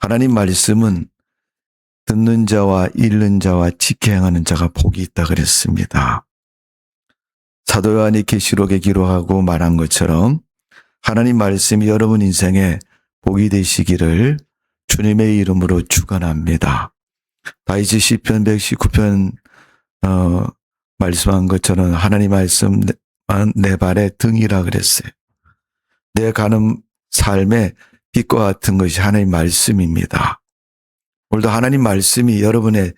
하나님 말씀은 듣는 자와 읽는 자와 지켜 행하는 자가 복이 있다 그랬습니다. 사도 요한이 계시록에 기록하고 말한 것처럼 하나님 말씀이 여러분 인생에 복이 되시기를 주님의 이름으로 축원합니다. 다윗이 시편 119편 말씀한 것처럼 하나님 말씀 내 발의 등이라 그랬어요. 내 가는 삶의 빛과 같은 것이 하나님 말씀입니다. 오늘도 하나님 말씀이 여러분의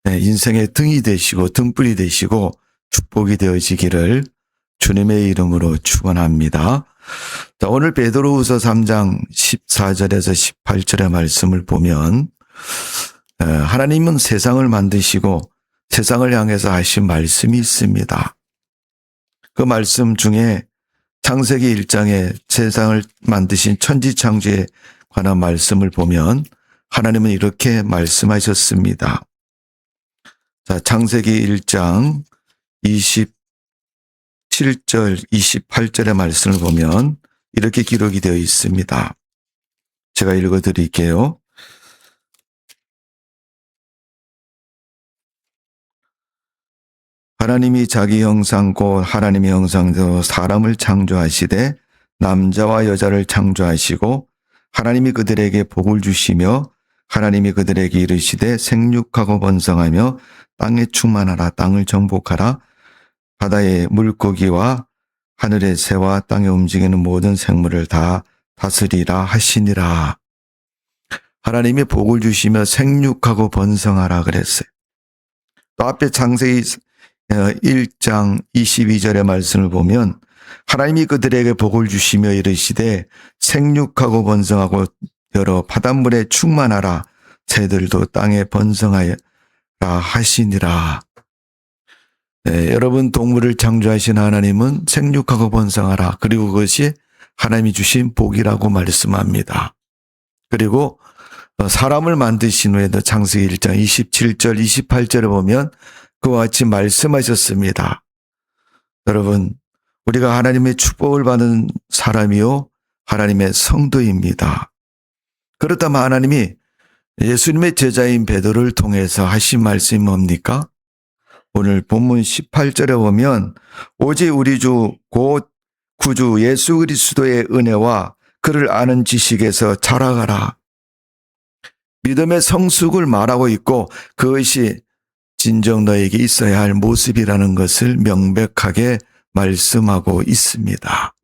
인생의 등이 되시고 등불이 되시고 축복이 되어지기를 주님의 이름으로 축원합니다. 자, 오늘 베드로후서 3장 14절에서 18절의 말씀을 보면 하나님은 세상을 만드시고 세상을 향해서 하신 말씀이 있습니다. 그 말씀 중에 창세기 1장에 세상을 만드신 천지창조에 관한 말씀을 보면 하나님은 이렇게 말씀하셨습니다. 자, 창세기 1장 27절, 28절의 말씀을 보면 이렇게 기록이 되어 있습니다. 제가 읽어드릴게요. 하나님이 자기 형상 곧 하나님의 형상대로 사람을 창조하시되 남자와 여자를 창조하시고 하나님이 그들에게 복을 주시며 하나님이 그들에게 이르시되 생육하고 번성하며 땅에 충만하라. 땅을 정복하라. 바다의 물고기와 하늘의 새와 땅에 움직이는 모든 생물을 다 다스리라 하시니라. 하나님이 복을 주시며 생육하고 번성하라 그랬어요. 또 앞에 창세기 1장 22절의 말씀을 보면 하나님이 그들에게 복을 주시며 이르시되 생육하고 번성하고 여러 바닷물에 충만하라. 새들도 땅에 번성하여라 하시니라. 네, 여러분 동물을 창조하신 하나님은 생육하고 번성하라. 그리고 그것이 하나님이 주신 복이라고 말씀합니다. 그리고 사람을 만드신 후에도 창세기 1장 27절 28절에 보면 그와 같이 말씀하셨습니다. 여러분 우리가 하나님의 축복을 받은 사람이요 하나님의 성도입니다. 그렇다면 하나님이 예수님의 제자인 베드로를 통해서 하신 말씀이 뭡니까? 오늘 본문 18절에 보면 오직 우리 주 곧 구주 예수 그리스도의 은혜와 그를 아는 지식에서 자라가라. 믿음의 성숙을 말하고 있고 그것이 진정 너에게 있어야 할 모습이라는 것을 명백하게 말씀하고 있습니다.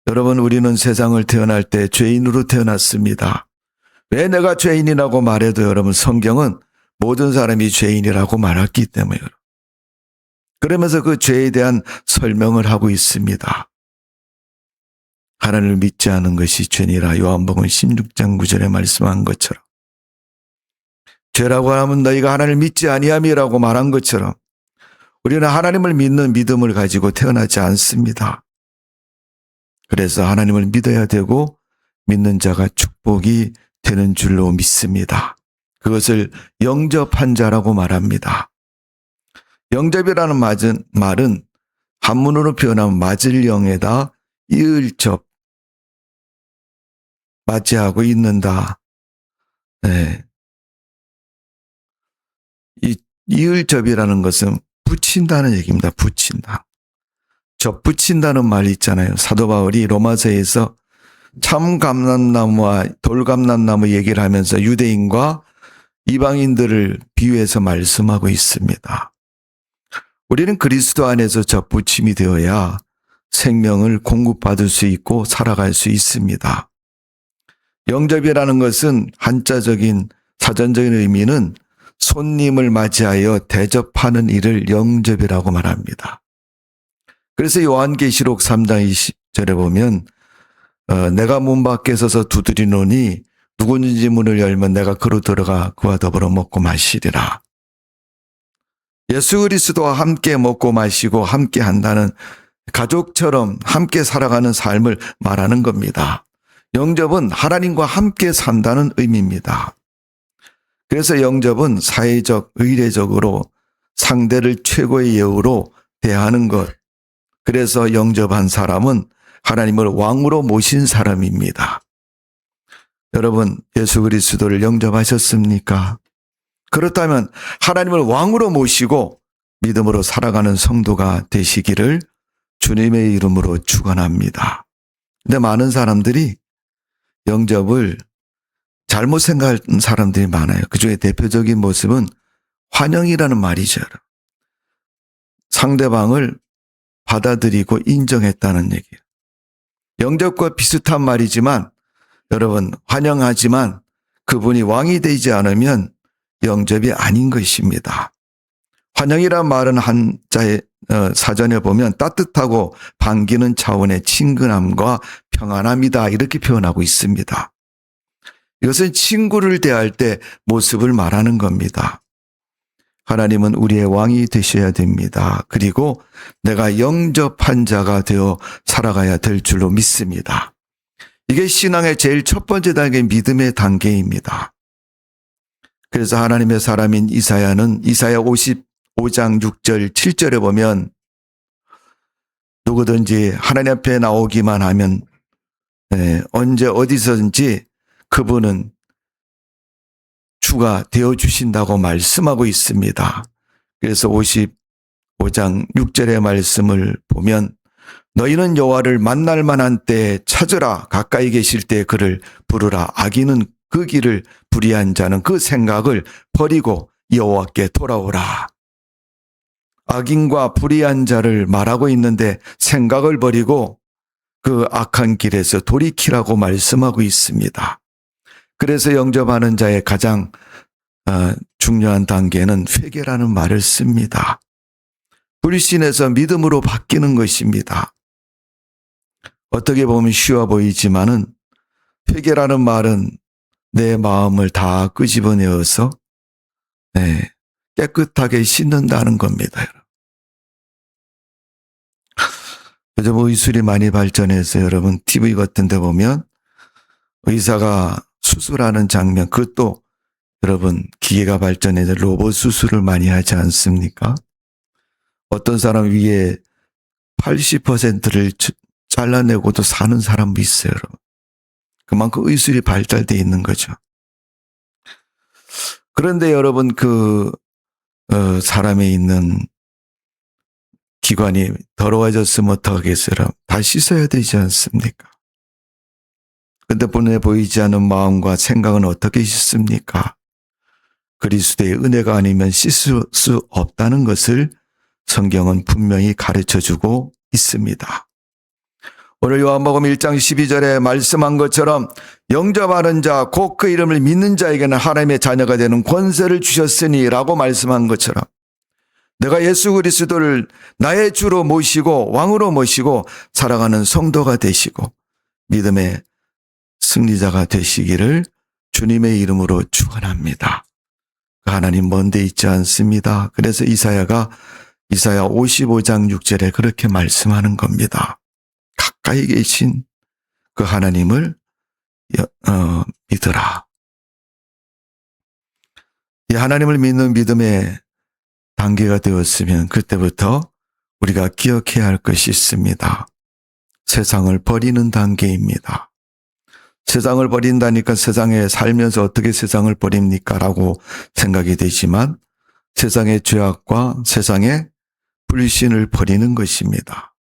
여러분 우리는 세상을 태어날 때 죄인으로 태어났습니다. 왜 내가 죄인이라고 말해도 여러분 성경은 모든 사람이 죄인이라고 말했기 때문에 그러면서 그 죄에 대한 설명을 하고 있습니다. 하나님을 믿지 않은 것이 죄니라. 요한복음 16장 9절에 말씀한 것처럼 죄라고 하면 너희가 하나님을 믿지 아니함이라고 말한 것처럼 우리는 하나님을 믿는 믿음을 가지고 태어나지 않습니다. 그래서 하나님을 믿어야 되고 믿는 자가 축복이 되는 줄로 믿습니다. 그것을 영접한 자라고 말합니다. 영접이라는 말은 한문으로 표현하면 맞을 영에다 이을접 맞이하고 있는다. 네. 이 이을접이라는 것은 붙인다는 얘기입니다. 붙인다. 접붙인다는 말이 있잖아요. 사도 바울이 로마서에서 참감람나무와 돌감람나무 얘기를 하면서 유대인과 이방인들을 비유해서 말씀하고 있습니다. 우리는 그리스도 안에서 접붙임이 되어야 생명을 공급받을 수 있고 살아갈 수 있습니다. 영접이라는 것은 한자적인 사전적인 의미는 손님을 맞이하여 대접하는 일을 영접이라고 말합니다. 그래서 요한계시록 3장 20절에 보면 내가 문 밖에 서서 두드리노니 누구든지 문을 열면 내가 그로 들어가 그와 더불어 먹고 마시리라. 예수 그리스도와 함께 먹고 마시고 함께 한다는 가족처럼 함께 살아가는 삶을 말하는 겁니다. 영접은 하나님과 함께 산다는 의미입니다. 그래서 영접은 사회적, 의례적으로 상대를 최고의 예우로 대하는 것. 그래서 영접한 사람은 하나님을 왕으로 모신 사람입니다. 여러분, 예수 그리스도를 영접하셨습니까? 그렇다면 하나님을 왕으로 모시고 믿음으로 살아가는 성도가 되시기를 주님의 이름으로 축원합니다. 근데 많은 사람들이 영접을 잘못 생각하는 사람들이 많아요. 그중에 대표적인 모습은 환영이라는 말이죠. 상대방을 받아들이고 인정했다는 얘기예요. 영접과 비슷한 말이지만 여러분, 환영하지만 그분이 왕이 되지 않으면 영접이 아닌 것입니다. 환영이란 말은 한자의 사전에 보면 따뜻하고 반기는 차원의 친근함과 평안함이다, 이렇게 표현하고 있습니다. 이것은 친구를 대할 때 모습을 말하는 겁니다. 하나님은 우리의 왕이 되셔야 됩니다. 그리고 내가 영접한 자가 되어 살아가야 될 줄로 믿습니다. 이게 신앙의 제일 첫 번째 단계, 믿음의 단계입니다. 그래서 하나님의 사람인 이사야는 이사야 55장 6절 7절에 보면 누구든지 하나님 앞에 나오기만 하면 언제 어디서든지 그분은 주가 되어주신다고 말씀하고 있습니다. 그래서 55장 6절의 말씀을 보면 너희는 여호와를 만날 만한 때에 찾으라, 가까이 계실 때에 그를 부르라. 악인은 그 길을 불의한 자는 그 생각을 버리고 여호와께 돌아오라. 악인과 불의한 자를 말하고 있는데 생각을 버리고 그 악한 길에서 돌이키라고 말씀하고 있습니다. 그래서 영접하는 자의 가장 중요한 단계는 회개라는 말을 씁니다. 불신에서 믿음으로 바뀌는 것입니다. 어떻게 보면 쉬워 보이지만은 회개라는 말은 내 마음을 다 끄집어내어서 깨끗하게 씻는다는 겁니다. 요즘 의술이 많이 발전해서 여러분 TV 같은 데 보면 의사가 수술하는 장면, 그것도 여러분 기계가 발전해서 로봇 수술을 많이 하지 않습니까? 어떤 사람 위에 80%를 잘라내고도 사는 사람도 있어요. 여러분. 그만큼 의술이 발달되어 있는 거죠. 그런데 여러분 사람에 있는 기관이 더러워졌으면 어떡하겠어요? 다 씻어야 되지 않습니까? 근데 눈에 보이지 않는 마음과 생각은 어떻게 씻습니까? 그리스도의 은혜가 아니면 씻을 수 없다는 것을 성경은 분명히 가르쳐주고 있습니다. 오늘 요한복음 1장 12절에 말씀한 것처럼 영접하는 자, 곧 그 이름을 믿는 자에게는 하나님의 자녀가 되는 권세를 주셨으니 라고 말씀한 것처럼 내가 예수 그리스도를 나의 주로 모시고 왕으로 모시고 살아가는 성도가 되시고 믿음의 승리자가 되시기를 주님의 이름으로 축원합니다. 하나님 먼데 있지 않습니다. 그래서 이사야 55장 6절에 그렇게 말씀하는 겁니다. 가까이 계신 그 하나님을 믿으라. 이 하나님을 믿는 믿음의 단계가 되었으면 그때부터 우리가 기억해야 할 것이 있습니다. 세상을 버리는 단계입니다. 세상을 버린다니까 세상에 살면서 어떻게 세상을 버립니까? 라고 생각이 되지만 세상의 죄악과 세상의 불신을 버리는 것입니다.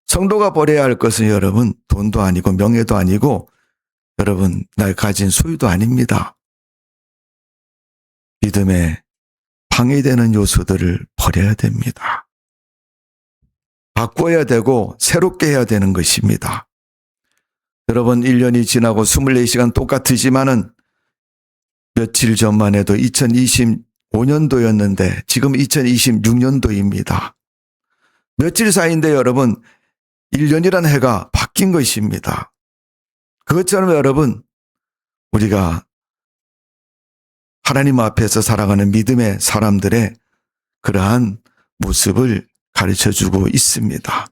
성도가 버려야 할 것은 여러분 돈도 아니고 명예도 아니고 여러분 날 가진 소유도 아닙니다. 믿음에 방해되는 요소들을 버려야 됩니다. 바꿔야 되고 새롭게 해야 되는 것입니다. 여러분 1년이 지나고 24시간 똑같으지만은 며칠 전만 해도 2025년도였는데 지금 2026년도입니다. 며칠 사이인데 여러분 1년이라는 해가 바뀐 것입니다. 그것처럼 여러분 우리가 하나님 앞에서 살아가는 믿음의 사람들의 그러한 모습을 가르쳐주고 있습니다.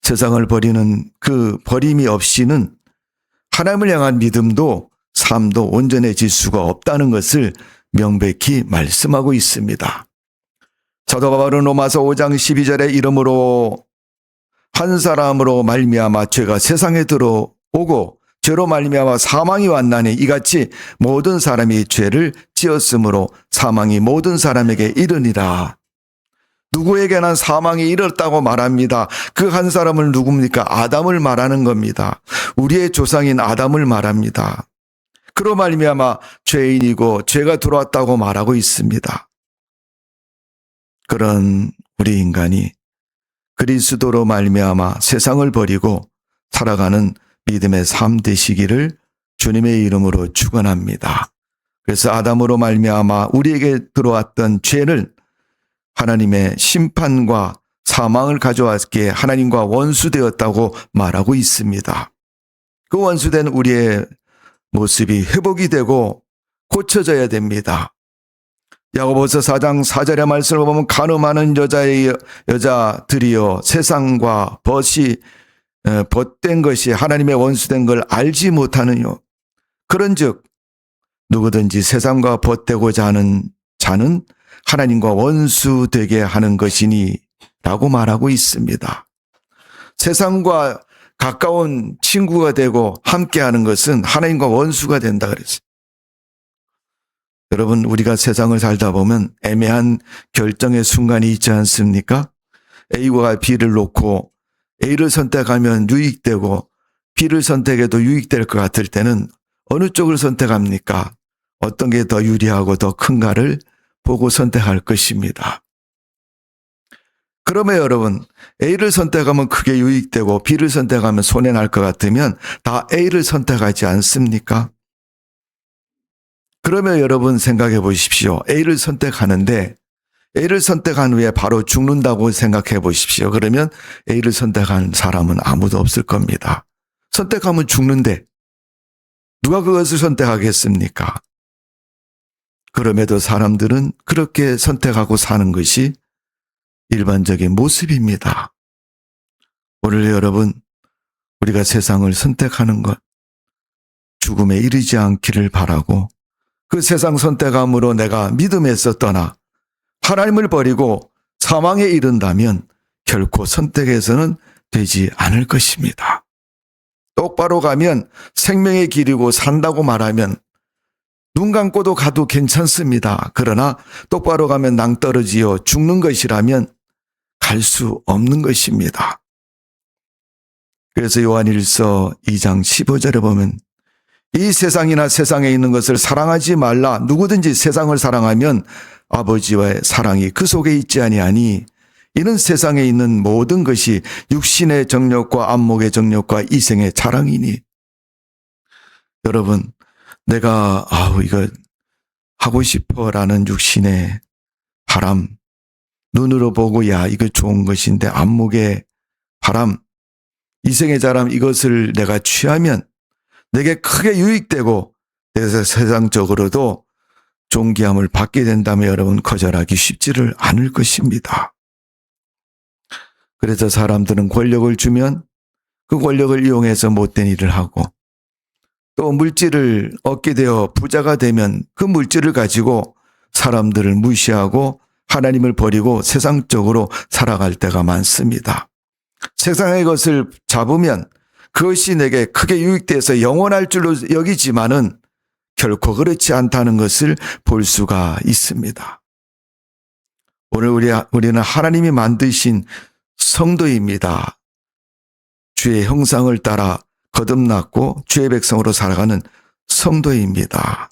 세상을 버리는 그 버림이 없이는 하나님을 향한 믿음도 삶도 온전해질 수가 없다는 것을 명백히 말씀하고 있습니다. 사도 바울은 로마서 5장 12절에 이름으로 한 사람으로 말미암아 죄가 세상에 들어오고 죄로 말미암아 사망이 왔나니 이같이 모든 사람이 죄를 지었으므로 사망이 모든 사람에게 이르니라. 누구에게나 사망이 이르렀다고 말합니다. 그 한 사람을 누굽니까? 아담을 말하는 겁니다. 우리의 조상인 아담을 말합니다. 그로 말미암아 죄인이고 죄가 들어왔다고 말하고 있습니다. 그런 우리 인간이 그리스도로 말미암아 세상을 버리고 살아가는 믿음의 삶 되시기를 주님의 이름으로 축원합니다. 그래서 아담으로 말미암아 우리에게 들어왔던 죄를 하나님의 심판과 사망을 가져왔기에 하나님과 원수되었다고 말하고 있습니다. 그 원수된 우리의 모습이 회복이 되고 고쳐져야 됩니다. 야고보서 4장 4절의 말씀을 보면 간음하는 여자들이여 세상과 벗된 것이 하나님의 원수된 걸 알지 못하느뇨. 그런즉 누구든지 세상과 벗되고자 하는 자는 하나님과 원수되게 하는 것이니 라고 말하고 있습니다. 세상과 가까운 친구가 되고 함께하는 것은 하나님과 원수가 된다 그랬어요. 여러분, 우리가 세상을 살다 보면 애매한 결정의 순간이 있지 않습니까? A와 B를 놓고 A를 선택하면 유익되고 B를 선택해도 유익될 것 같을 때는 어느 쪽을 선택합니까? 어떤 게 더 유리하고 더 큰가를 보고 선택할 것입니다. 그러면 여러분, A를 선택하면 크게 유익되고 B를 선택하면 손해날 것 같으면 다 A를 선택하지 않습니까? 그러면 여러분 생각해 보십시오. A를 선택하는데 A를 선택한 후에 바로 죽는다고 생각해 보십시오. 그러면 A를 선택한 사람은 아무도 없을 겁니다. 선택하면 죽는데 누가 그것을 선택하겠습니까? 그럼에도 사람들은 그렇게 선택하고 사는 것이 일반적인 모습입니다. 오늘 여러분, 우리가 세상을 선택하는 것, 죽음에 이르지 않기를 바라고 그 세상 선택함으로 내가 믿음에서 떠나 하나님을 버리고 사망에 이른다면 결코 선택해서는 되지 않을 것입니다. 똑바로 가면 생명의 길이고 산다고 말하면 눈 감고도 가도 괜찮습니다. 그러나 똑바로 가면 낭떠러지요 죽는 것이라면 갈 수 없는 것입니다. 그래서 요한일서 2장 15절에 보면 이 세상이나 세상에 있는 것을 사랑하지 말라. 누구든지 세상을 사랑하면 아버지와의 사랑이 그 속에 있지 아니하니 이는 세상에 있는 모든 것이 육신의 정욕과 안목의 정욕과 이생의 자랑이니. 여러분, 내가 이거 하고 싶어라는 육신의 바람, 눈으로 보고 야 이거 좋은 것인데 안목의 바람, 이생의 자랑 이것을 내가 취하면 내게 크게 유익되고 그래서 세상적으로도 존귀함을 받게 된다면 여러분 거절하기 쉽지를 않을 것입니다. 그래서 사람들은 권력을 주면 그 권력을 이용해서 못된 일을 하고 또 물질을 얻게 되어 부자가 되면 그 물질을 가지고 사람들을 무시하고 하나님을 버리고 세상적으로 살아갈 때가 많습니다. 세상의 것을 잡으면 그것이 내게 크게 유익돼서 영원할 줄로 여기지만은 결코 그렇지 않다는 것을 볼 수가 있습니다. 오늘 우리는 하나님이 만드신 성도입니다. 주의 형상을 따라 거듭났고 주의 백성으로 살아가는 성도입니다.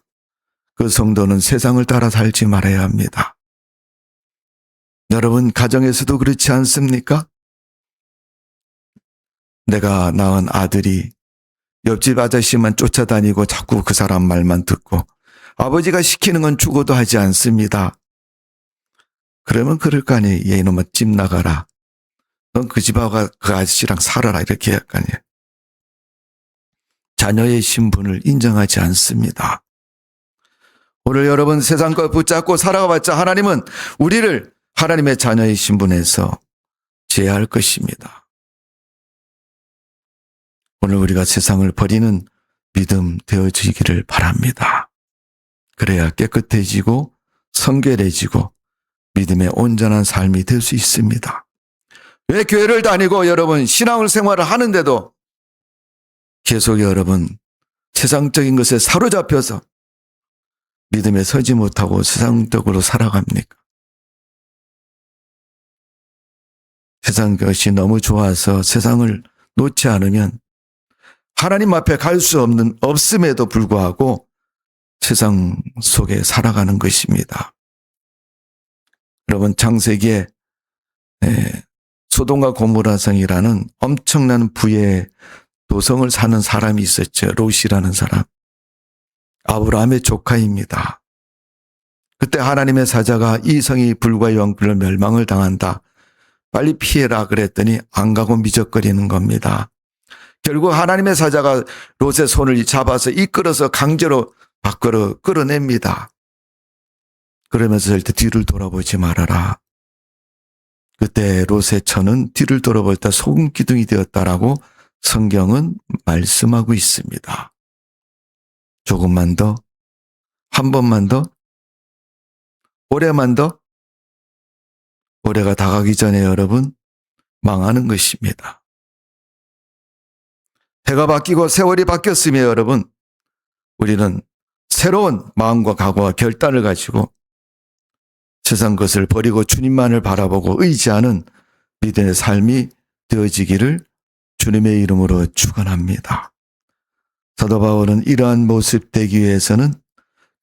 그 성도는 세상을 따라 살지 말아야 합니다. 여러분 가정에서도 그렇지 않습니까? 내가 낳은 아들이 옆집 아저씨만 쫓아다니고 자꾸 그 사람 말만 듣고 아버지가 시키는 건 죽어도 하지 않습니다. 그러면 그럴 거 아니에요. 얘 이놈아 집 나가라. 넌 그 집하고 그 아저씨랑 살아라 이렇게 할 거 아니에요. 자녀의 신분을 인정하지 않습니다. 오늘 여러분 세상 걸 붙잡고 살아가봤자 하나님은 우리를 하나님의 자녀의 신분에서 제어할 것입니다. 오늘 우리가 세상을 버리는 믿음 되어지기를 바랍니다. 그래야 깨끗해지고 성결해지고 믿음의 온전한 삶이 될 수 있습니다. 왜 교회를 다니고 여러분 신앙생활을 하는데도 계속 여러분 세상적인 것에 사로잡혀서 믿음에 서지 못하고 세상적으로 살아갑니까? 세상 것이 너무 좋아서 세상을 놓지 않으면 하나님 앞에 갈 수 없음에도 불구하고 세상 속에 살아가는 것입니다. 여러분, 창세기에 소돔과 고모라성이라는 엄청난 부의 도성을 사는 사람이 있었죠. 롯이라는 사람. 아브라함의 조카입니다. 그때 하나님의 사자가 이 성이 불과 영불로 멸망을 당한다. 빨리 피해라 그랬더니 안 가고 미적거리는 겁니다. 결국 하나님의 사자가 롯의 손을 잡아서 이끌어서 강제로 밖으로 끌어냅니다. 그러면서 절대 뒤를 돌아보지 말아라. 그때 롯의 처는 뒤를 돌아볼 때 소금 기둥이 되었다라고 성경은 말씀하고 있습니다. 조금만 더, 한 번만 더, 올해만 더, 올해가 다가기 전에 여러분 망하는 것입니다. 해가 바뀌고 세월이 바뀌었으며 여러분, 우리는 새로운 마음과 각오와 결단을 가지고 세상 것을 버리고 주님만을 바라보고 의지하는 믿음의 삶이 되어지기를 주님의 이름으로 축원합니다. 사도 바울은 이러한 모습 되기 위해서는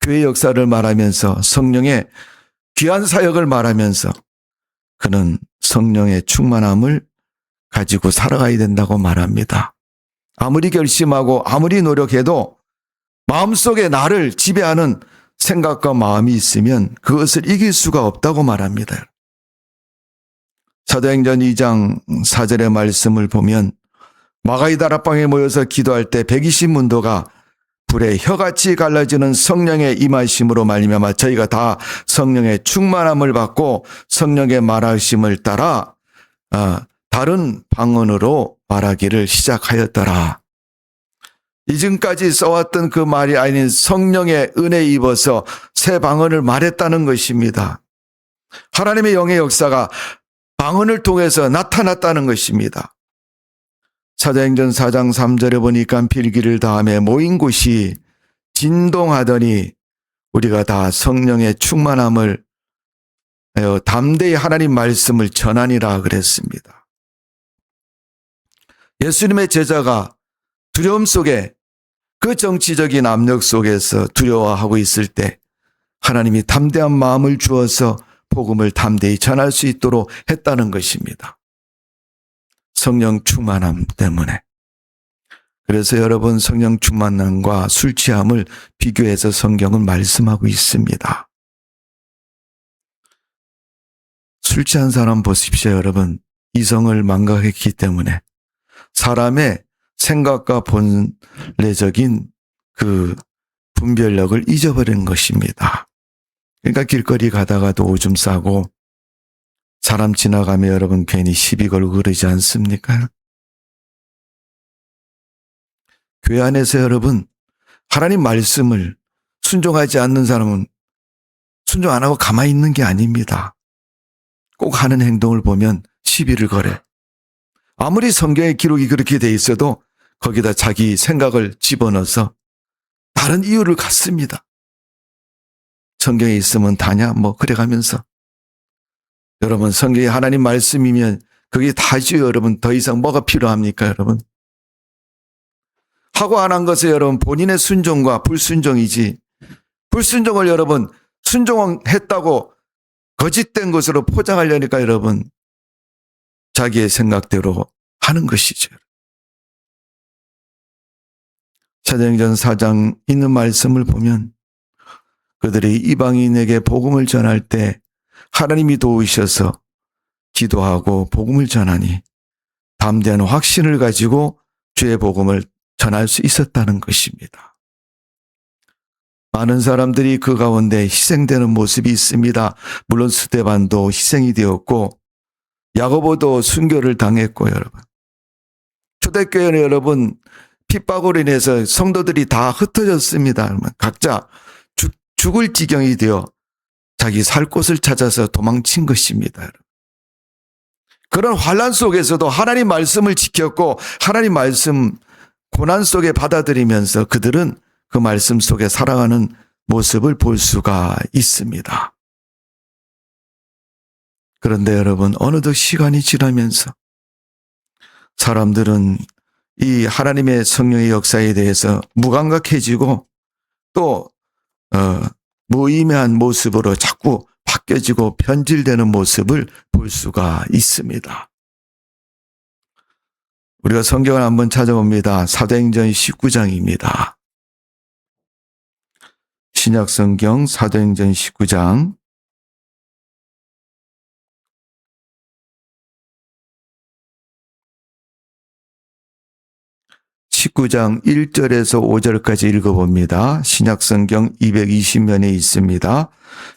교회 역사를 말하면서 성령의 귀한 사역을 말하면서 그는 성령의 충만함을 가지고 살아가야 된다고 말합니다. 아무리 결심하고 아무리 노력해도 마음속에 나를 지배하는 생각과 마음이 있으면 그것을 이길 수가 없다고 말합니다. 사도행전 2장 4절의 말씀을 보면 마가이 다락방에 모여서 기도할 때 120문도가 불에 혀같이 갈라지는 성령의 임하심으로 말미암아 저희가 다 성령의 충만함을 받고 성령의 말하심을 따라 다른 방언으로 말하기를 시작하였더라. 이전까지 써왔던 그 말이 아닌 성령의 은혜에 입어서 새 방언을 말했다는 것입니다. 하나님의 영의 역사가 방언을 통해서 나타났다는 것입니다. 사도행전 4장 3절에 보니까 필기를 다음에 모인 곳이 진동하더니 우리가 다 성령의 충만함을 담대히 하나님 말씀을 전하니라 그랬습니다. 예수님의 제자가 두려움 속에 그 정치적인 압력 속에서 두려워하고 있을 때 하나님이 담대한 마음을 주어서 복음을 담대히 전할 수 있도록 했다는 것입니다. 성령 충만함 때문에. 그래서 여러분 성령 충만함과 술 취함을 비교해서 성경은 말씀하고 있습니다. 술 취한 사람 보십시오 여러분. 이성을 망각했기 때문에 사람의 생각과 본래적인 그 분별력을 잊어버린 것입니다. 그러니까 길거리 가다가도 오줌 싸고 사람 지나가면 여러분 괜히 시비 걸고 그러지 않습니까? 교회 안에서 여러분 하나님 말씀을 순종하지 않는 사람은 순종 안 하고 가만히 있는 게 아닙니다. 꼭 하는 행동을 보면 시비를 걸어. 아무리 성경의 기록이 그렇게 돼 있어도 거기다 자기 생각을 집어넣어서 다른 이유를 갖습니다. 성경에 있으면 다냐? 뭐 그래가면서. 여러분 성경이 하나님 말씀이면 그게 다지요 여러분. 더 이상 뭐가 필요합니까 여러분? 하고 안 한 것에 여러분 본인의 순종과 불순종이지. 불순종을 여러분 순종했다고 거짓된 것으로 포장하려니까 여러분 자기의 생각대로 하는 것이죠. 사도행전 4장 있는 말씀을 보면 그들이 이방인에게 복음을 전할 때 하나님이 도우셔서 기도하고 복음을 전하니 담대한 확신을 가지고 주의 복음을 전할 수 있었다는 것입니다. 많은 사람들이 그 가운데 희생되는 모습이 있습니다. 물론 스데반도 희생이 되었고 야고보도 순교를 당했고 여러분. 초대교회는 여러분 핍박으로 인해서 성도들이 다 흩어졌습니다. 각자 죽을 지경이 되어 자기 살 곳을 찾아서 도망친 것입니다. 그런 환난 속에서도 하나님 말씀을 지켰고 하나님 말씀 고난 속에 받아들이면서 그들은 그 말씀 속에 살아가는 모습을 볼 수가 있습니다. 그런데 여러분, 어느덧 시간이 지나면서 사람들은 이 하나님의 성령의 역사에 대해서 무감각해지고 또 무의미한 모습으로 자꾸 바뀌어지고 변질되는 모습을 볼 수가 있습니다. 우리가 성경을 한번 찾아봅니다. 사도행전 19장입니다. 신약성경 사도행전 19장 19장 1절에서 5절까지 읽어봅니다. 신약성경 220면에 있습니다.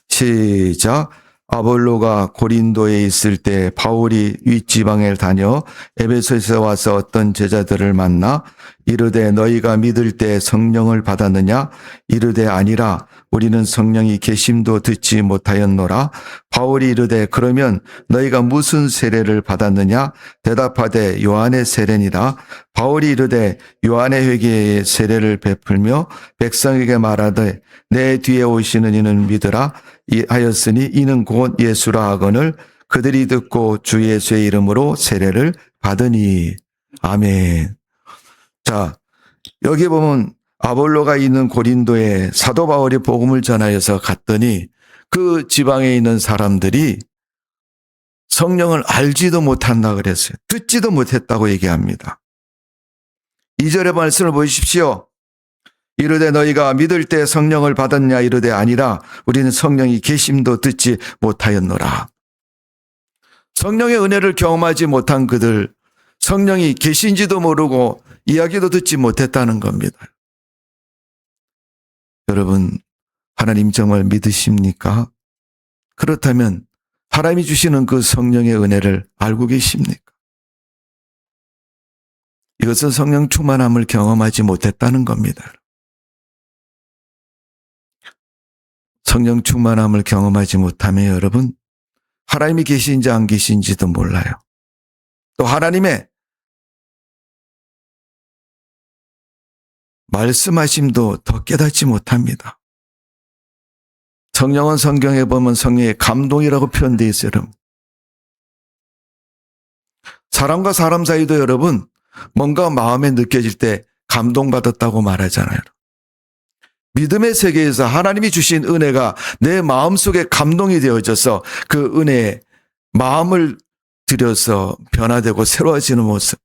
시작. 아볼로가 고린도에 있을 때 바울이 윗지방에 다녀 에베소에서 와서 어떤 제자들을 만나 이르되 너희가 믿을 때 성령을 받았느냐? 이르되 아니라 우리는 성령이 계심도 듣지 못하였노라. 바울이 이르되 그러면 너희가 무슨 세례를 받았느냐? 대답하되 요한의 세례니라. 바울이 이르되 요한의 회개의 세례를 베풀며 백성에게 말하되 내 뒤에 오시는 이는 믿으라 하였으니 이는 곧 예수라 하거늘 그들이 듣고 주 예수의 이름으로 세례를 받으니. 아멘. 자, 여기 보면 아볼로가 있는 고린도에 사도 바울이 복음을 전하여서 갔더니 그 지방에 있는 사람들이 성령을 알지도 못한다 그랬어요. 듣지도 못했다고 얘기합니다. 2절의 말씀을 보십시오. 이르되 너희가 믿을 때 성령을 받았냐? 이르되 아니라 우리는 성령이 계심도 듣지 못하였노라. 성령의 은혜를 경험하지 못한 그들, 성령이 계신지도 모르고 이야기도 듣지 못했다는 겁니다. 여러분, 하나님 정말 믿으십니까? 그렇다면 하나님이 주시는 그 성령의 은혜를 알고 계십니까? 이것은 성령 충만함을 경험하지 못했다는 겁니다. 성령 충만함을 경험하지 못하면 여러분, 하나님이 계신지 안 계신지도 몰라요. 또 하나님의 말씀하심도 더 깨닫지 못합니다. 성령은 성경에 보면 성령의 감동이라고 표현되어 있어요, 여러분. 사람과 사람 사이도 여러분, 뭔가 마음에 느껴질 때 감동받았다고 말하잖아요. 믿음의 세계에서 하나님이 주신 은혜가 내 마음속에 감동이 되어져서 그 은혜에 마음을 들여서 변화되고 새로워지는 모습.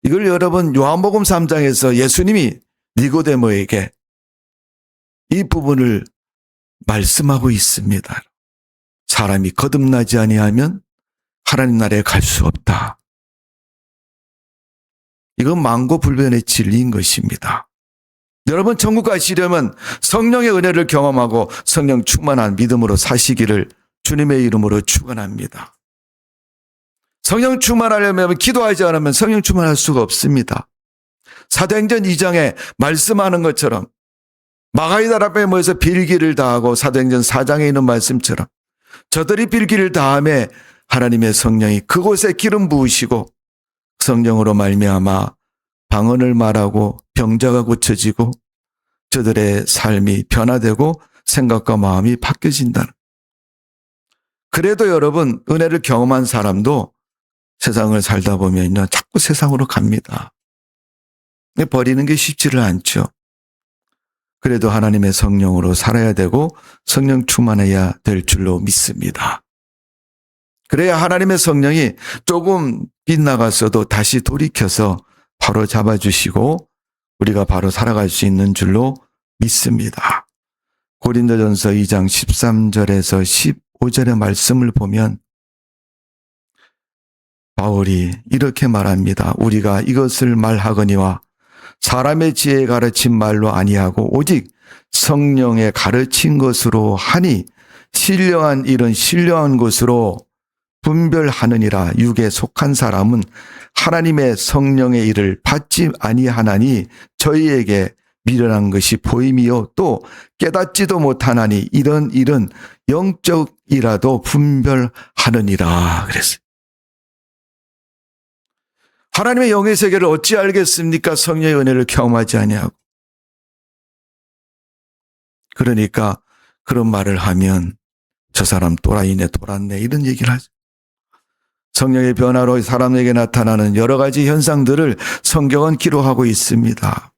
이걸 여러분 요한복음 3장에서 예수님이 니고데모에게 이 부분을 말씀하고 있습니다. 사람이 거듭나지 아니하면 하나님 나라에 갈 수 없다. 이건 만고불변의 진리인 것입니다. 여러분 천국 가시려면 성령의 은혜를 경험하고 성령 충만한 믿음으로 사시기를 주님의 이름으로 축원합니다. 성령 충만하려면 기도하지 않으면 성령 충만할 수가 없습니다. 사도행전 2장에 말씀하는 것처럼 마가이다 앞에 모여서 빌기를 다하고 사도행전 4장에 있는 말씀처럼 저들이 빌기를 다함에 하나님의 성령이 그곳에 기름 부으시고 성령으로 말미암아 방언을 말하고 병자가 고쳐지고 저들의 삶이 변화되고 생각과 마음이 바뀌어진다는. 그래도 여러분 은혜를 경험한 사람도 세상을 살다 보면요 자꾸 세상으로 갑니다. 버리는 게 쉽지를 않죠. 그래도 하나님의 성령으로 살아야 되고 성령 충만해야 될 줄로 믿습니다. 그래야 하나님의 성령이 조금 빗나갔어도 다시 돌이켜서 바로 잡아주시고 우리가 바로 살아갈 수 있는 줄로 믿습니다. 고린도전서 2장 13절에서 15절의 말씀을 보면 바울이 이렇게 말합니다. 우리가 이것을 말하거니와 사람의 지혜에 가르친 말로 아니하고 오직 성령의 가르친 것으로 하니 신령한 일은 신령한 것으로 분별하느니라. 육에 속한 사람은 하나님의 성령의 일을 받지 아니하나니 저희에게 미련한 것이 보임이요 또 깨닫지도 못하나니 이런 일은 영적이라도 분별하느니라 그랬어요. 하나님의 영의 세계를 어찌 알겠습니까? 성령의 은혜를 경험하지 아니하고. 그러니까 그런 말을 하면 저 사람 또라이네, 돌았네, 이런 얘기를 하죠. 성령의 변화로 사람에게 나타나는 여러 가지 현상들을 성경은 기록하고 있습니다.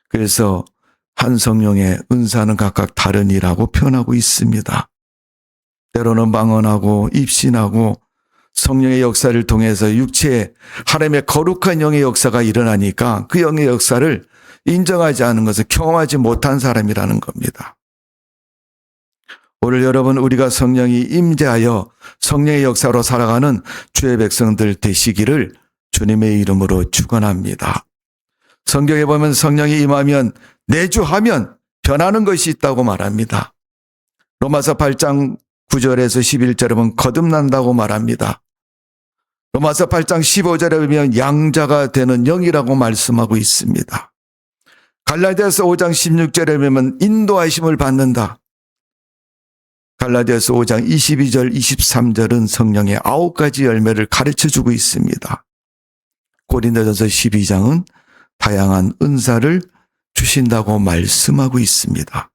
그래서 한 성령의 은사는 각각 다르니라고 표현하고 있습니다. 때로는 방언하고 입신하고 성령의 역사를 통해서 육체에 하나님의 거룩한 영의 역사가 일어나니까 그 영의 역사를 인정하지 않은 것을 경험하지 못한 사람이라는 겁니다. 오늘 여러분, 우리가 성령이 임재하여 성령의 역사로 살아가는 주의 백성들 되시기를 주님의 이름으로 축원합니다. 성경에 보면 성령이 임하면 내주하면 변하는 것이 있다고 말합니다. 로마서 8장 9절에서 11절에 보면 거듭난다고 말합니다. 로마서 8장 15절에 보면 양자가 되는 영이라고 말씀하고 있습니다. 갈라디아서 5장 16절에 보면 인도하심을 받는다. 갈라디아서 5장 22절 23절은 성령의 9가지 열매를 가르쳐주고 있습니다. 고린도전서 12장은 다양한 은사를 주신다고 말씀하고 있습니다.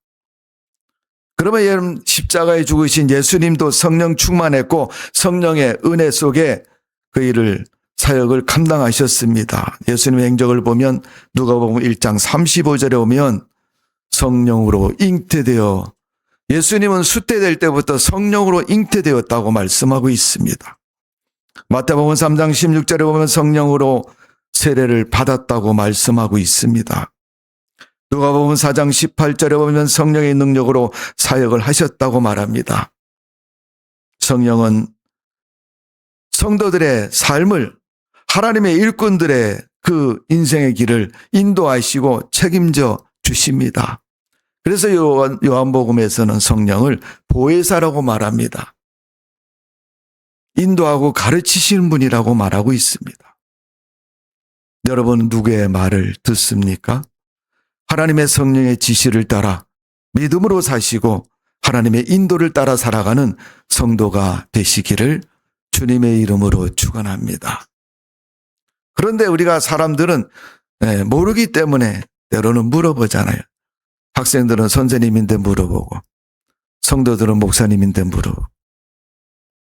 그러면 여러분, 십자가에 죽으신 예수님도 성령 충만했고 성령의 은혜 속에 그 일을 사역을 감당하셨습니다. 예수님의 행적을 보면 누가복음 1장 35절에 오면 성령으로 잉태되어, 예수님은 숫대될 때부터 성령으로 잉태되었다고 말씀하고 있습니다. 마태복음 3장 16절에 보면 성령으로 세례를 받았다고 말씀하고 있습니다. 누가복음 4장 18절에 보면 성령의 능력으로 사역을 하셨다고 말합니다. 성령은 성도들의 삶을, 하나님의 일꾼들의 그 인생의 길을 인도하시고 책임져 주십니다. 그래서 요한복음에서는 성령을 보혜사라고 말합니다. 인도하고 가르치시는 분이라고 말하고 있습니다. 여러분, 누구의 말을 듣습니까? 하나님의 성령의 지시를 따라 믿음으로 사시고 하나님의 인도를 따라 살아가는 성도가 되시기를 주님의 이름으로 축원합니다. 그런데 우리가 사람들은 모르기 때문에 때로는 물어보잖아요. 학생들은 선생님인데 물어보고, 성도들은 목사님인데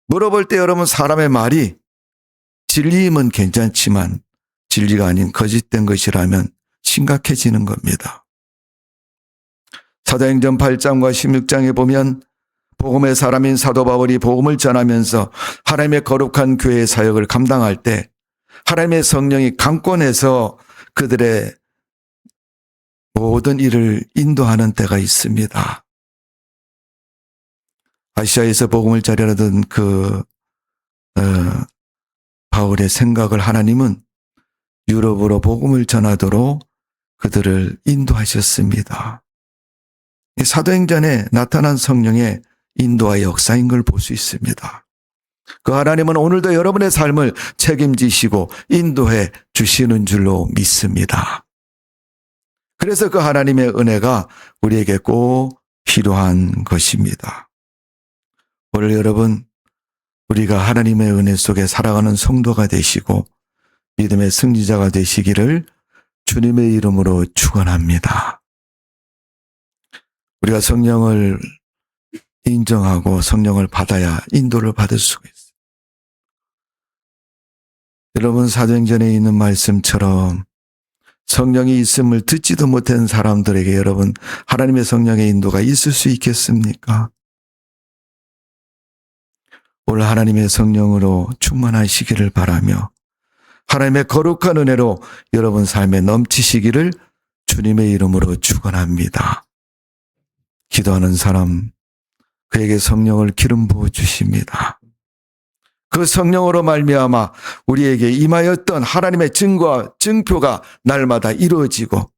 물어볼 때 여러분, 사람의 말이 진리임은 괜찮지만 진리가 아닌 거짓된 것이라면 심각해지는 겁니다. 사도행전 8장과 16장에 보면 복음의 사람인 사도 바울이 복음을 전하면서 하나님의 거룩한 교회의 사역을 감당할 때 하나님의 성령이 강권해서 그들의 모든 일을 인도하는 때가 있습니다. 아시아에서 복음을 전하던 바울의 생각을 하나님은 유럽으로 복음을 전하도록 그들을 인도하셨습니다. 이 사도행전에 나타난 성령의 인도와 역사인 걸 볼 수 있습니다. 그 하나님은 오늘도 여러분의 삶을 책임지시고 인도해 주시는 줄로 믿습니다. 그래서 그 하나님의 은혜가 우리에게 꼭 필요한 것입니다. 오늘 여러분, 우리가 하나님의 은혜 속에 살아가는 성도가 되시고 믿음의 승리자가 되시기를 주님의 이름으로 축원합니다. 우리가 성령을 인정하고 성령을 받아야 인도를 받을 수가 있어요. 여러분, 사도행전에 있는 말씀처럼 성령이 있음을 듣지도 못한 사람들에게 여러분, 하나님의 성령의 인도가 있을 수 있겠습니까? 오늘 하나님의 성령으로 충만하시기를 바라며 하나님의 거룩한 은혜로 여러분 삶에 넘치시기를 주님의 이름으로 축원합니다. 기도하는 사람, 그에게 성령을 기름 부어 주십니다. 그 성령으로 말미암아 우리에게 임하였던 하나님의 증거와 증표가 날마다 이루어지고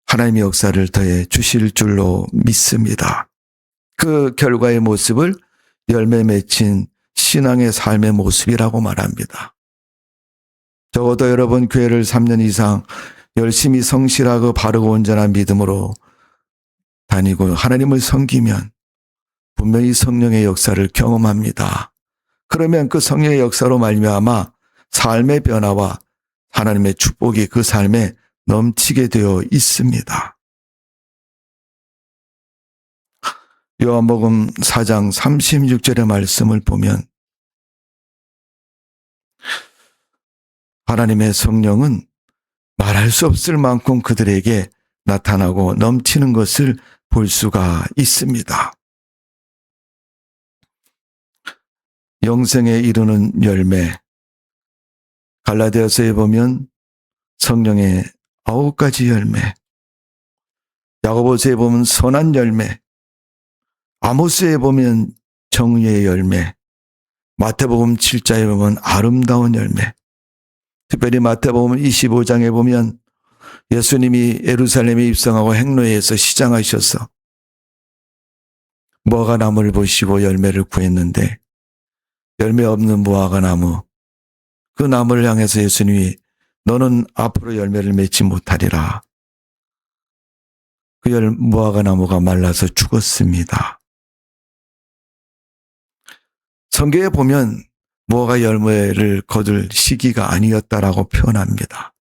하나님의 역사를 더해 주실 줄로 믿습니다. 그 결과의 모습을 열매 맺힌 신앙의 삶의 모습이라고 말합니다. 적어도 여러분, 교회를 3년 이상 열심히 성실하고 바르고 온전한 믿음으로 다니고 하나님을 섬기면 분명히 성령의 역사를 경험합니다. 그러면 그 성령의 역사로 말미암아 삶의 변화와 하나님의 축복이 그 삶에 넘치게 되어 있습니다. 요한복음 4장 36절의 말씀을 보면 하나님의 성령은 말할 수 없을 만큼 그들에게 나타나고 넘치는 것을 볼 수가 있습니다. 영생에 이르는 열매, 갈라디아서에 보면 성령의 9가지 열매, 야고보서에 보면 선한 열매, 아모스에 보면 정의의 열매, 마태복음 7장에 보면 아름다운 열매, 특별히 마태복음 25장에 보면 예수님이 예루살렘에 입성하고 행로에서 시장하셔서 무화과 나무를 보시고 열매를 구했는데 열매 없는 무화과 나무, 그 나무를 향해서 예수님이 너는 앞으로 열매를 맺지 못하리라. 그 무화과 나무가 말라서 죽었습니다. 성경에 보면 무화과 열매를 거둘 시기가 아니었다라고 표현합니다.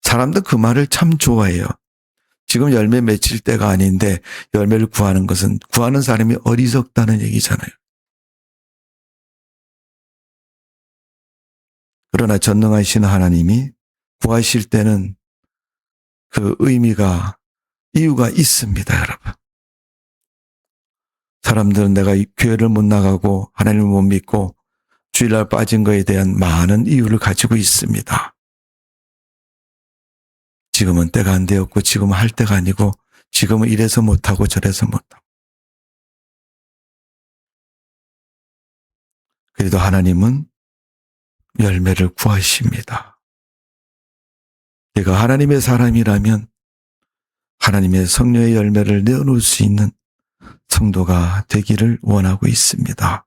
사람들 그 말을 참 좋아해요. 지금 열매 맺힐 때가 아닌데 열매를 구하는 것은 구하는 사람이 어리석다는 얘기잖아요. 그러나 전능하신 하나님이 구하실 때는 그 의미가, 이유가 있습니다, 여러분. 사람들은 내가 교회를 못 나가고 하나님을 못 믿고 주일날 빠진 것에 대한 많은 이유를 가지고 있습니다. 지금은 때가 안 되었고 지금은 할 때가 아니고 지금은 이래서 못하고 저래서 못하고. 그래도 하나님은 열매를 구하십니다. 내가 하나님의 사람이라면 하나님의 성령의 열매를 내어놓을 수 있는 성도가 되기를 원하고 있습니다.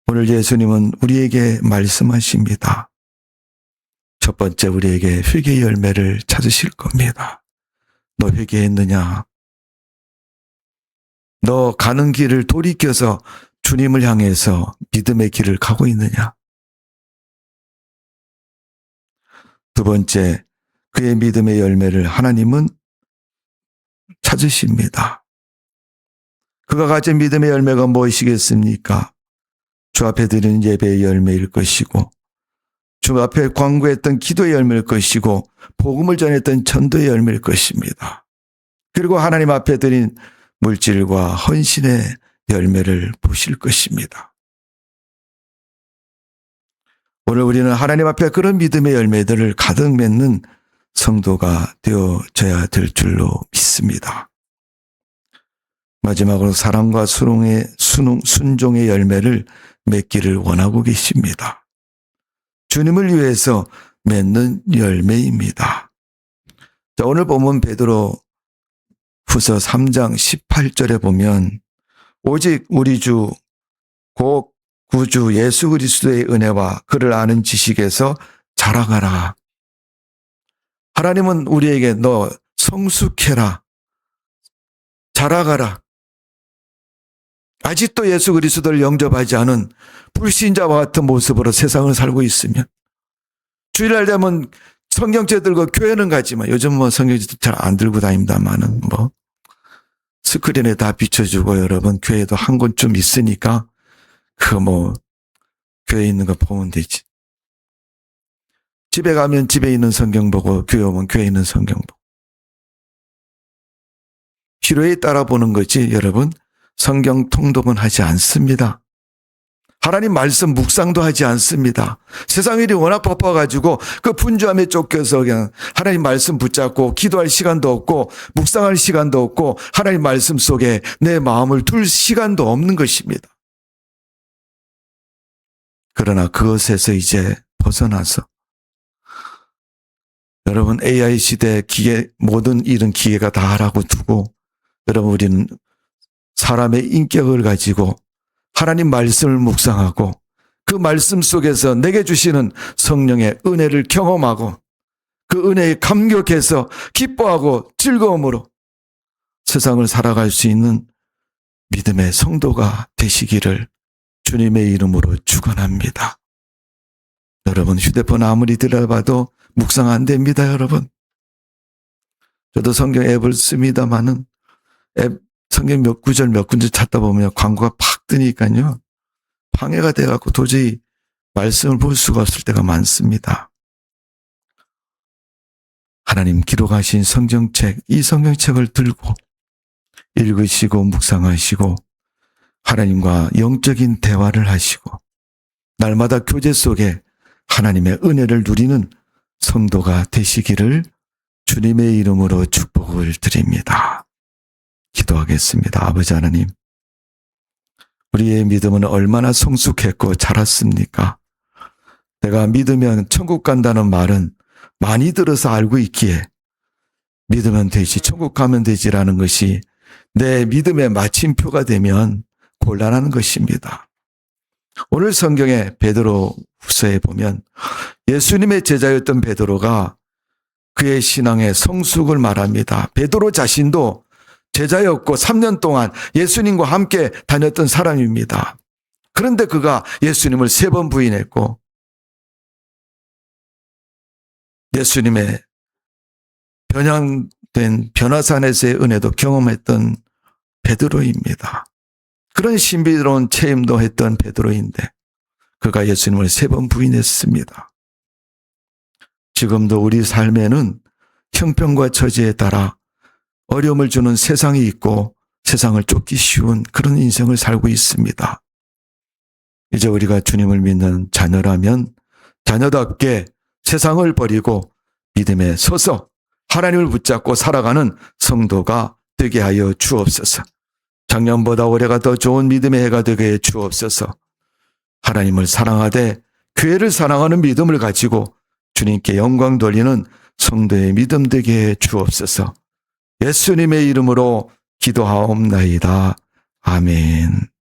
오늘 예수님은 우리에게 말씀하십니다. 첫 번째 우리에게 회개의 열매를 찾으실 겁니다. 너 회개했느냐? 너 가는 길을 돌이켜서 주님을 향해서 믿음의 길을 가고 있느냐? 두 번째, 그의 믿음의 열매를 하나님은 찾으십니다. 그가 가진 믿음의 열매가 무엇이겠습니까? 주 앞에 드리는 예배의 열매일 것이고 주 앞에 광고했던 기도의 열매일 것이고 복음을 전했던 전도의 열매일 것입니다. 그리고 하나님 앞에 드린 물질과 헌신의 열매를 보실 것입니다. 오늘 우리는 하나님 앞에 그런 믿음의 열매들을 가득 맺는 성도가 되어져야 될 줄로 믿습니다. 마지막으로 사랑과 순종의 열매를 맺기를 원하고 계십니다. 주님을 위해서 맺는 열매입니다. 자, 오늘 보면 베드로 후서 3장 18절에 보면 오직 우리 주 곧 구주 예수 그리스도의 은혜와 그를 아는 지식에서 자라가라. 하나님은 우리에게 너 성숙해라. 자라가라. 아직도 예수 그리스도를 영접하지 않은 불신자와 같은 모습으로 세상을 살고 있으면 주일날 되면 성경책 들고 교회는 가지만 요즘 성경책 잘 안 들고 다닙니다만은 스크린에 다 비춰주고 여러분 교회도 한 곳쯤 있으니까 교회에 있는 거 보면 되지. 집에 가면 집에 있는 성경 보고 교회 오면 교회에 있는 성경 보고. 필요에 따라 보는 거지 여러분 성경 통독은 하지 않습니다. 하나님 말씀 묵상도 하지 않습니다. 세상 일이 워낙 바빠가지고 그 분주함에 쫓겨서 그냥 하나님 말씀 붙잡고 기도할 시간도 없고 묵상할 시간도 없고 하나님 말씀 속에 내 마음을 둘 시간도 없는 것입니다. 그러나 그것에서 이제 벗어나서 여러분 AI 시대 모든 일은 기계가 다 하라고 두고 여러분 우리는 사람의 인격을 가지고 하나님 말씀을 묵상하고 그 말씀 속에서 내게 주시는 성령의 은혜를 경험하고 그 은혜에 감격해서 기뻐하고 즐거움으로 세상을 살아갈 수 있는 믿음의 성도가 되시기를 주님의 이름으로 축원합니다. 여러분 휴대폰 아무리 들어봐도 묵상 안 됩니다, 여러분. 저도 성경 앱을 씁니다마는 앱 성경 몇 구절 몇 군절 찾다 보면 광고가 팍 뜨니까요. 방해가 돼갖고 도저히 말씀을 볼 수가 없을 때가 많습니다. 하나님 기록하신 성경책, 이 성경책을 들고 읽으시고 묵상하시고 하나님과 영적인 대화를 하시고 날마다 교제 속에 하나님의 은혜를 누리는 성도가 되시기를 주님의 이름으로 축복을 드립니다. 기도하겠습니다. 아버지 하나님, 우리의 믿음은 얼마나 성숙했고 자랐습니까? 내가 믿으면 천국 간다는 말은 많이 들어서 알고 있기에 믿으면 되지, 천국 가면 되지라는 것이 내 믿음의 마침표가 되면 곤란한 것입니다. 오늘 성경에 베드로 후서에 보면 예수님의 제자였던 베드로가 그의 신앙의 성숙을 말합니다. 베드로 자신도 제자였고 3년 동안 예수님과 함께 다녔던 사람입니다. 그런데 그가 예수님을 3번 부인했고 예수님의 변형된 변화산에서의 은혜도 경험했던 베드로입니다. 그런 신비로운 체험도 했던 베드로인데 그가 예수님을 3번 부인했습니다. 지금도 우리 삶에는 형편과 처지에 따라 어려움을 주는 세상이 있고 세상을 쫓기 쉬운 그런 인생을 살고 있습니다. 이제 우리가 주님을 믿는 자녀라면 자녀답게 세상을 버리고 믿음에 서서 하나님을 붙잡고 살아가는 성도가 되게 하여 주옵소서. 작년보다 올해가 더 좋은 믿음의 해가 되게 해 주옵소서. 하나님을 사랑하되 교회를 사랑하는 믿음을 가지고 주님께 영광 돌리는 성도의 믿음 되게 해 주옵소서. 예수님의 이름으로 기도하옵나이다. 아멘.